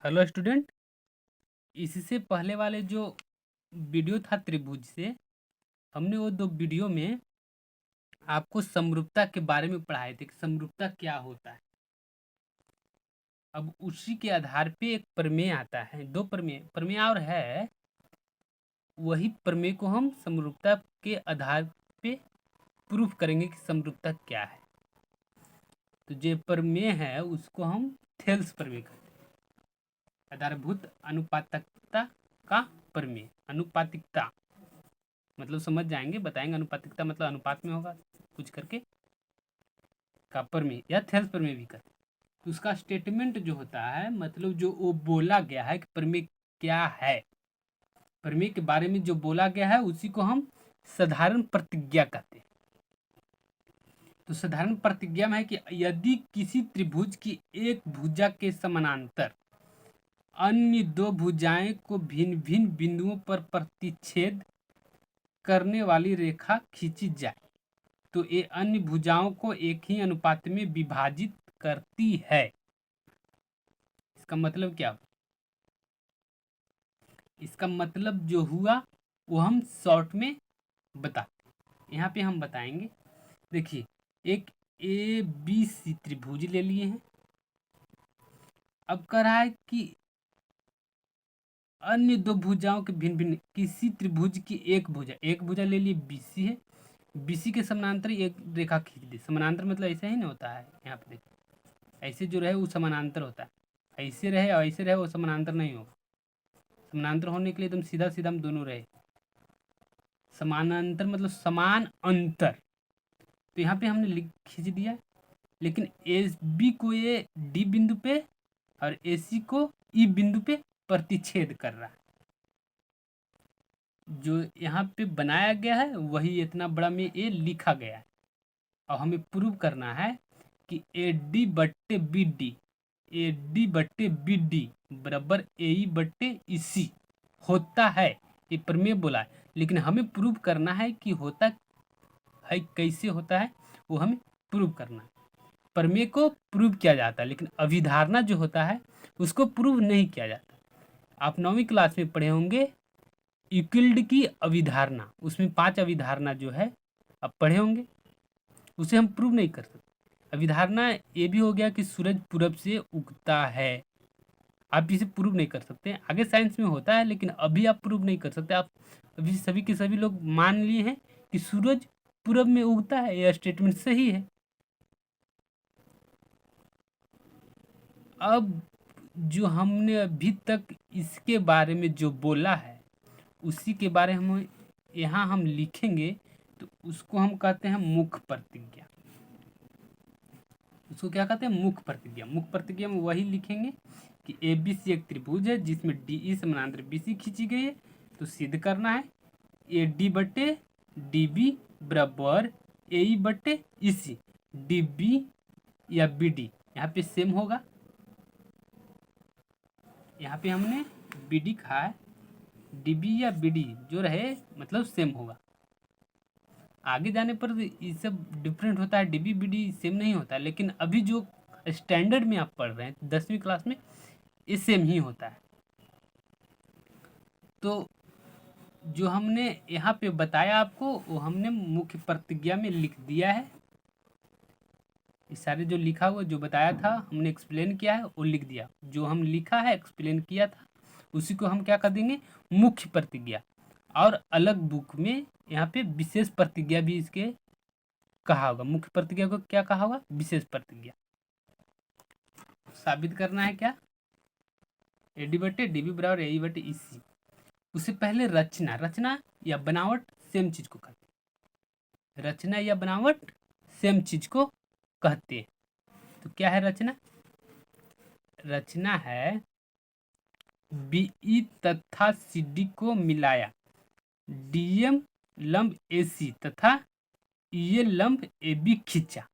Hello student. इससे पहले वाले जो वीडियो था त्रिभुज से, हमने वो दो वीडियो में आपको समरूपता के बारे में पढ़ाए थे कि समरूपता क्या होता है। अब उसी के आधार पे एक प्रमेय आता है, दो प्रमेय प्रमेय और है, वही प्रमेय को हम समरूपता के आधार पे प्रूफ करेंगे कि समरूपता क्या है। तो जो प्रमेय है उसको हम थेल्स प्रमेय कहते हैं, आधारभूत अनुपातकता का प्रमेय। अनुपातिकता मतलब समझ जाएंगे, बताएंगे। अनुपातिकता मतलब अनुपात में होगा कुछ करके, का प्रमेय या थेल्स प्रमेय भी कहते हैं। तो उसका स्टेटमेंट जो होता है, मतलब जो वो बोला गया है कि प्रमेय क्या है, प्रमेय के बारे में जो बोला गया है उसी को हम साधारण प्रतिज्ञा कहते हैं। तो साधारण प्रतिज्ञा में है कि यदि किसी त्रिभुज की एक भुजा के समानांतर अन्य दो भुजाएं को भिन्न भिन्न बिंदुओं पर प्रतिच्छेद करने वाली रेखा खींची जाए तो ये अन्य भुजाओं को एक ही अनुपात में विभाजित करती है। इसका मतलब क्या? इसका मतलब जो हुआ वो हम शॉर्ट में बताते। यहाँ पे हम बताएंगे। देखिए, एक ए बी सी त्रिभुज ले लिए हैं। अब कह रहा है कि अन्य दो भुजाओं के भिन्न भिन्न, किसी त्रिभुज की एक भुजा ले लिए बीसी है, बीसी के समानांतर एक रेखा खींच दी। समानांतर मतलब ऐसा ही नहीं होता है, यहाँ पे देखो, ऐसे जो रहे वो समानांतर होता है, ऐसे रहे और ऐसे रहे वो समानांतर नहीं हो। समानांतर होने के लिए एकदम सीधा सीधा हम दोनों रहे। समानांतर मतलब समान अंतर। तो यहाँ पे हमने खींच दिया, लेकिन एस बी को ये डी बिंदु पे और ए सी को ई बिंदु पे प्रतिच्छेद कर रहा है। जो यहाँ पे बनाया गया है वही इतना बड़ा में ये लिखा गया है। और हमें प्रूव करना है कि ए डी बट्टे बी डी, ए डी बट्टे बी डी बराबर ए ई बट्टे ई सी होता है। ये प्रमेय बोला है, लेकिन हमें प्रूव करना है कि होता है कैसे होता है, वो हमें प्रूव करना है। प्रमेय को प्रूव किया जाता है, लेकिन अभिधारणा जो होता है उसको प्रूव नहीं किया जाता। आप 9वीं क्लास में पढ़े होंगे यूक्लिड की अभिधारणा, उसमें 5 अभिधारणा जो है आप पढ़े होंगे, उसे हम प्रूव नहीं कर सकते। अभिधारणा ये भी हो गया कि सूरज पूरब से उगता है, आप इसे प्रूव नहीं कर सकते। आगे साइंस में होता है, लेकिन अभी आप प्रूव नहीं कर सकते। आप अभी सभी के सभी लोग मान लिए हैं कि सूरज पूरब में उगता है, यह स्टेटमेंट सही है। अब जो हमने अभी तक इसके बारे में जो बोला है उसी के बारे में यहाँ हम लिखेंगे, तो उसको हम कहते हैं मुख्य प्रतिज्ञा। उसको क्या कहते हैं? मुख्य प्रतिज्ञा। मुख्य प्रतिज्ञा में वही लिखेंगे कि ए बी सी एक त्रिभुज है जिसमें डी ई समानांतर बी सी खींची गई है। तो सिद्ध करना है ए डी बट्टे डी बी बराबर ए ई बट्टे ई सी। डी बी या बी डी यहाँ पे सेम होगा। यहाँ पे हमने बी डी कहा है, डी बी या बी डी जो रहे मतलब सेम होगा। आगे जाने पर ये सब डिफरेंट होता है, डीबी बीडी सेम नहीं होता, लेकिन अभी जो स्टैंडर्ड में आप पढ़ रहे हैं 10वीं क्लास में, ये सेम ही होता है। तो जो हमने यहाँ पे बताया आपको वो हमने मुख्य प्रतिज्ञा में लिख दिया है। ये सारे जो लिखा हुआ जो बताया था हमने एक्सप्लेन किया है वो लिख दिया। जो हम लिखा है एक्सप्लेन किया था उसी को हम क्या कर देंगे? मुख्य प्रतिज्ञा। और अलग बुक में यहाँ पे विशेष प्रतिज्ञा भी इसके कहा होगा। मुख्य प्रतिज्ञा को क्या कहा होगा? विशेष प्रतिज्ञा। साबित करना है क्या? ए डी बटे डी बी बराबर ए बटे ई सी। उससे पहले रचना, रचना या बनावट सेम चीज को कहते हैं। रचना या बनावट सेम चीज को कहते हैं। तो क्या है रचना? रचना है बीई तथा सीडी को मिलाया, डीएम लंब एसी तथा ये लंब ए बी खींचा।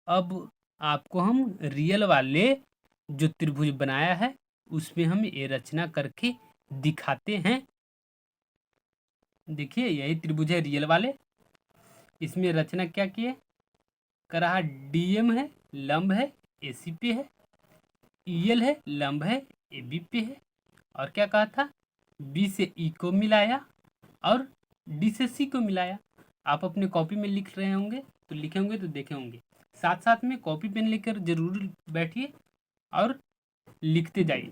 अब आपको हम रियल वाले जो त्रिभुज बनाया है उसमें हम ये रचना करके दिखाते हैं। देखिए यही त्रिभुज है रियल वाले। इसमें रचना क्या की है? कर रहा डीएम है, लंब है, एसी पे है, ईएल है, लंब है, ए बी पे है। और क्या कहा था, बी से ई को मिलाया और डी से सी को मिलाया। आप अपने कॉपी में लिख रहे होंगे तो लिखे होंगे तो देखे होंगे, साथ साथ में कॉपी पेन लेकर जरूर बैठिए और लिखते जाइए।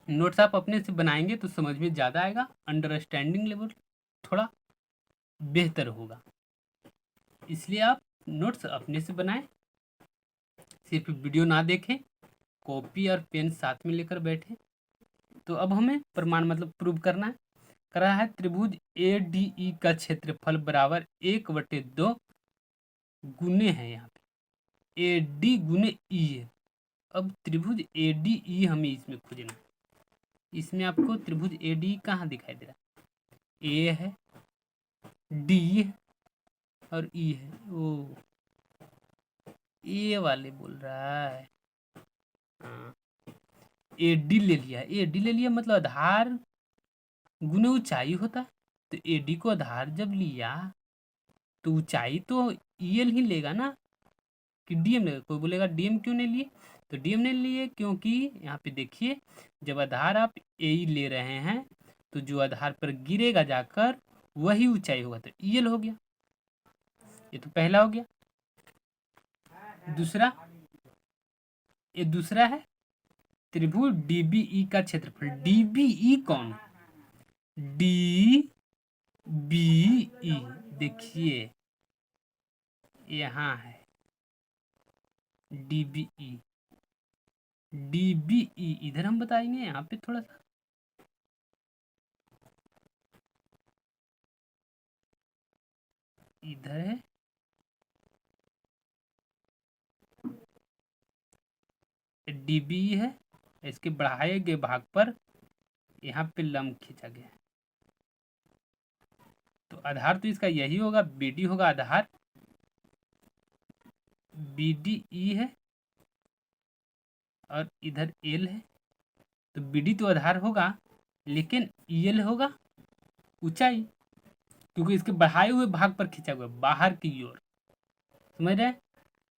नोट्स आप अपने से बनाएंगे तो समझ में ज़्यादा आएगा, अंडरस्टैंडिंग लेवल थोड़ा बेहतर होगा। इसलिए आप नोट्स अपने से बनाएं, सिर्फ वीडियो ना देखें, कॉपी और पेन साथ में लेकर बैठे। तो अब हमें प्रमाण मतलब प्रूव करना है। करा है त्रिभुज ए डी ई का क्षेत्रफल बराबर 1/2 गुने है, यहाँ पे ए डी गुने ई है। अब त्रिभुज ए डी ई हमें इसमें खोजना है। इसमें आपको त्रिभुज ए डी कहाँ दिखाई दे रहा है, ए है, डी है और ई है। ओ ए वाले बोल रहा है, हाँ ए डी ले लिया, ए डी ले लिया मतलब आधार गुने ऊंचाई होता है। तो ए डी को आधार जब लिया तो ऊंचाई तो ईल ही लेगा ना, कि डीएम लेगा। कोई बोलेगा डीएम क्यों नहीं लिए, तो डीएम नहीं लिए क्योंकि यहाँ पे देखिए जब आधार आप ए ले रहे हैं तो जो आधार पर गिरेगा जाकर वही ऊंचाई होगा, तो ईल हो गया। ये तो पहला हो गया। दूसरा, ये दूसरा है त्रिभुज डीबीई का क्षेत्रफल। डीबीई कौन, डी बी ई, देखिए यहाँ है डीबीई, डीबीई इधर हम बताएंगे, यहाँ पे थोड़ा सा इधर है, डीबी है। इसके बढ़ाए गए भाग पर यहाँ पे लंब खींचा गया है। तो आधार तो इसका यही होगा, बीडी होगा आधार, बीडी ई है और इधर एल है। तो बीडी तो आधार होगा लेकिन ईल होगा ऊंचाई, क्योंकि इसके बढ़ाए हुए भाग पर खींचा हुआ बाहर की ओर। समझ रहे,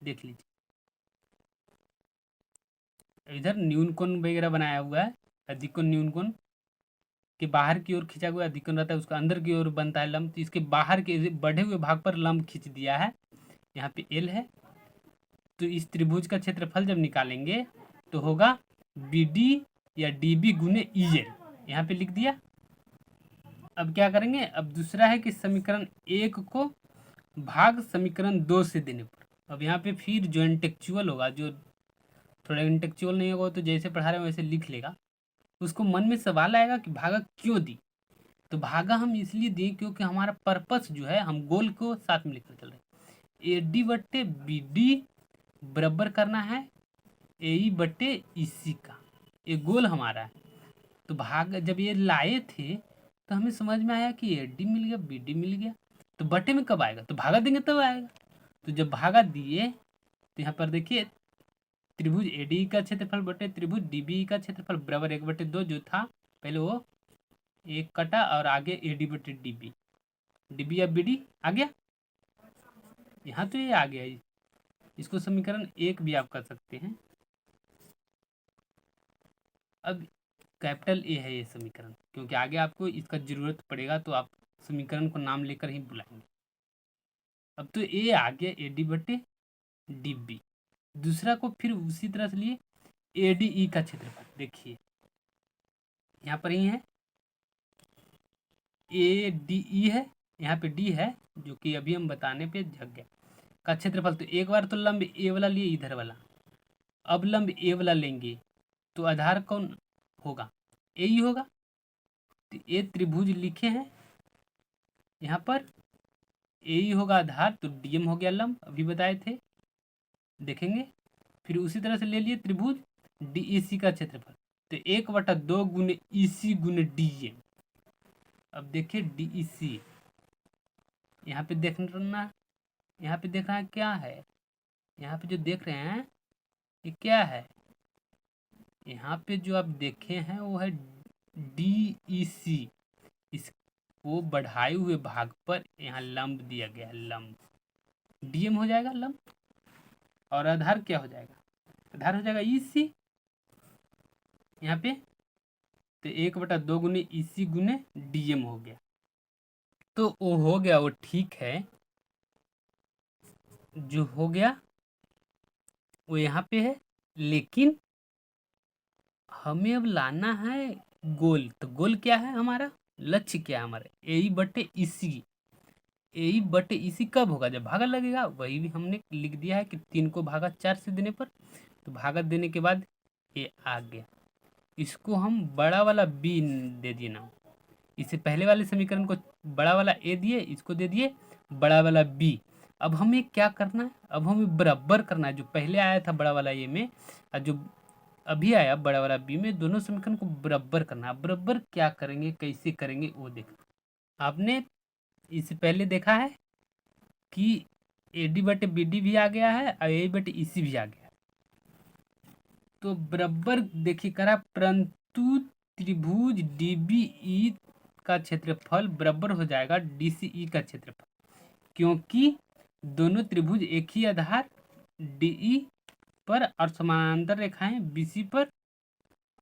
देख लीजिए इधर न्यून कोण वगैरह बनाया हुआ है, अधिक कोण न्यून कोण के बाहर की ओर खींचा हुआ अधिक कोण रहता है, उसका अंदर की ओर बनता है लंब। तो इसके बाहर के बढ़े हुए भाग पर लंब खींच दिया है, यहाँ पे एल है। तो इस त्रिभुज का क्षेत्रफल जब निकालेंगे तो होगा बी डी या डी बी गुने ई एल, यहाँ पे लिख दिया। अब क्या करेंगे, अब दूसरा है कि समीकरण 1 को भाग समीकरण 2 से देने पर। अब यहाँ पे फिर जो इंटेक्चुअल होगा, जो थोड़ा इंटेक्चुअल नहीं होगा तो जैसे पढ़ा रहे हैं वैसे लिख लेगा, उसको मन में सवाल आएगा कि भागा क्यों दी। तो भागा हम इसलिए दिए क्योंकि हमारा पर्पस जो है, हम गोल को साथ में लेकर चल रहे हैं। ए डी बट्टे बी डी बराबर करना है ए ई बट्टे ई सी का, ये गोल हमारा है। तो भाग जब ये लाए थे तो हमें समझ में आया कि ए डी मिल गया, बी डी मिल गया, तो बटे में कब आएगा, तो भागा देंगे तब आएगा। तो जब भागा दिए तो यहाँ पर देखिए त्रिभुज ए डी का क्षेत्रफल बटे त्रिभुज डी बी का क्षेत्रफल बराबर 1/2 जो था पहले वो एक कटा और आगे ए डी बटे डी बी, डी बी या बी डी आ गया। यहाँ तो ये आ गया, इसको समीकरण 1 भी आप कर सकते हैं। अब कैपिटल ए है ये समीकरण, क्योंकि आगे आपको इसका जरूरत पड़ेगा तो आप समीकरण को नाम लेकर ही बुलाएंगे। अब तो ए आ गया ए डी बटे डी बी। दूसरा को फिर उसी तरह से लिए ए डी ई का क्षेत्रफल, देखिए यहाँ पर ही है ए डी ई है, यहाँ पे डी है जो कि अभी हम बताने पे झक गया का क्षेत्रफल। तो एक बार तो लंब ए वाला लिए इधर वाला, अब लंब ए वाला लेंगे तो आधार कौन होगा, ए ही होगा। तो ए त्रिभुज लिखे हैं यहाँ पर, ए ही होगा आधार, तो डीएम हो गया लंब, अभी बताए थे देखेंगे। फिर उसी तरह से ले लिए त्रिभुज डी ई सी का क्षेत्रफल, तो 1/2 गुने ई सी गुने डी एम। अब देखिए डी ई सी यहाँ पे देखना, यहाँ पे देखना है क्या है, यहाँ पे जो देख रहे हैं ये क्या है, यहाँ पे जो आप देखे हैं वो है डी ई सी। इसको बढ़ाए हुए भाग पर यहाँ लंब दिया गया है, लंब डीएम हो जाएगा लंब, और आधार क्या हो जाएगा, आधार हो जाएगा ई सी। यहाँ पे, तो 1/2 गुने EC गुने DM हो गया। तो वो हो गया, वो ठीक है, जो हो गया वो यहाँ पे है, लेकिन हमें अब लाना है गोल। तो गोल क्या है हमारा, लक्ष्य क्या है हमारा, AE/EC। AE/EC कब होगा, जब भागा लगेगा। वही भी हमने लिख दिया है कि 3 को भागा 4 से देने पर, तो भागा देने के बाद ये आ गया। इसको हम बड़ा वाला बी दे दिए ना, इससे पहले वाले समीकरण को बड़ा वाला ए दिए, इसको दे दिए बड़ा वाला बी। अब हमें क्या करना है, अब हमें बराबर करना है जो पहले आया था बड़ा वाला ए में और जो अभी आया बड़ा वाला बी में, दोनों समीकरण को बराबर करना है। बराबर क्या करेंगे, कैसे करेंगे वो देखना। आपने इससे पहले देखा है कि AD/BD भी आ गया है और AE/EC भी आ गया है। तो बराबर देखिए करा, परंतु त्रिभुज DBE का क्षेत्रफल बराबर हो जाएगा DCE का क्षेत्रफल, क्योंकि दोनों त्रिभुज एक ही आधार DE पर और समानांतर रेखाएं BC पर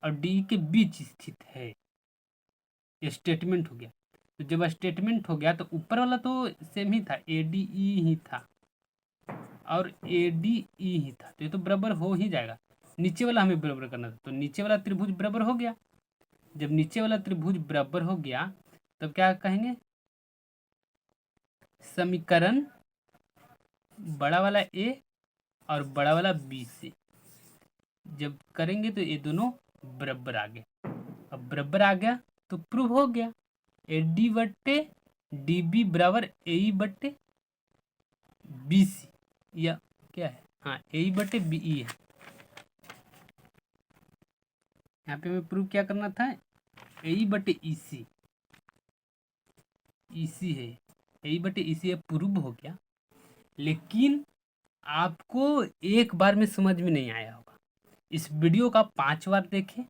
और DE के बीच स्थित है। ये स्टेटमेंट हो गया। तो जब स्टेटमेंट हो गया तो ऊपर वाला तो सेम ही था, ADE ही था और ADE ही था, तो ये तो बराबर हो ही जाएगा। नीचे वाला हमें बराबर करना था, तो नीचे वाला त्रिभुज बराबर हो गया। जब नीचे वाला त्रिभुज बराबर हो गया तब क्या कहेंगे, समीकरण बड़ा वाला ए और बड़ा वाला बी से जब करेंगे तो ये दोनों बराबर आ गए। अब बराबर आ गया तो प्रूव हो गया, AD/DB बराबर AE/BC, या क्या है, हाँ AE/BE है। यहाँ पे हमें प्रूव क्या करना था, AE/EC, EC है, AE/EC है, प्रूव हो गया। लेकिन आपको एक बार में समझ में नहीं आया होगा, इस वीडियो का 5 बार देखें,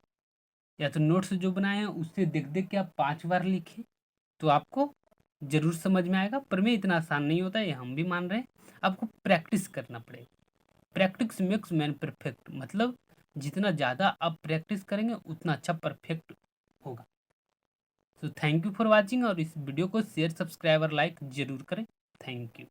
या तो नोट्स जो बनाए हैं उससे देख देख के आप 5 बार लिखें, तो आपको जरूर समझ में आएगा। पर में इतना आसान नहीं होता, ये हम भी मान रहे हैं। आपको प्रैक्टिस करना पड़ेगा। प्रैक्टिस मेक्स मैन परफेक्ट, मतलब जितना ज़्यादा आप प्रैक्टिस करेंगे उतना अच्छा परफेक्ट होगा। तो थैंक यू फॉर वॉचिंग, और इस वीडियो को शेयर, सब्सक्राइब और लाइक जरूर करें। Thank you.